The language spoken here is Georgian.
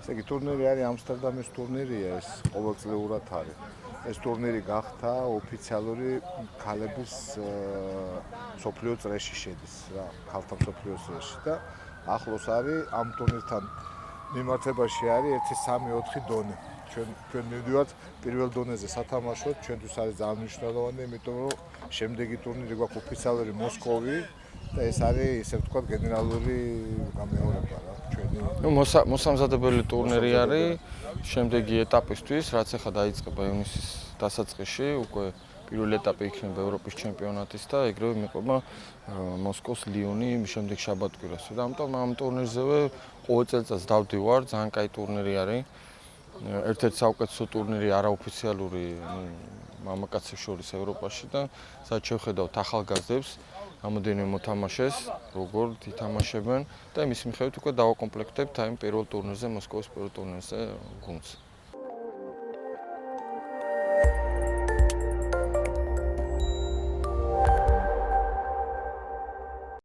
ესე იგი ტურნირი არის ამსტერდამის ტურნირია, ეს ყოველწლიურად არის. ეს ტურნირი გახდა ოფიციალური ქალების მსოფლიო წრეში შედის რა, ქალთა მსოფლიო წრეში და ახლოს არის ამ ტურნირთან მიმართებაში არის 1-3-4 დონე. ჩვენ მივდივართ პირველ დონეზე სათამაშოდ, ჩვენთვის არის ძალიან მნიშვნელოვანი, იმიტომ რომ შემდეგი ტურნირი გვაქვს ოფიციალური მოსკოვი და ეს არის ესე ვთქვათ გენერალური გამეორება რა. მოსამზადებელი ტურნირი არის შემდეგი ეტაპისთვის, რაც ახლა დაიწყება ივნისის დასაწყისში, უკვე პირველი ეტაპი იქნება ევროპის ჩემპიონატის და ეგრევე მიყვება მოსკოვის ლიონი შემდეგ შაბათ-კვირას. და ამიტომ ამ ტურნირზევე ყოველ წელიწადს დავდივარ, ძალიან კაი ტურნირი არის. ერთ-ერთი საუკეთესო ტურნირი არაოფიციალური მამაკაცებს შორის ევროპაში და სადაც შევხედავთ ახალგაზრდებს რამოდენიმე მოთამაშეს, როგორ ითამაშებენ და იმის მიხედვით უკვე დავაკომპლექტებთ აი პირველ ტურნირზე, მოსკოვის პირველ ტურნირზე გუნდს.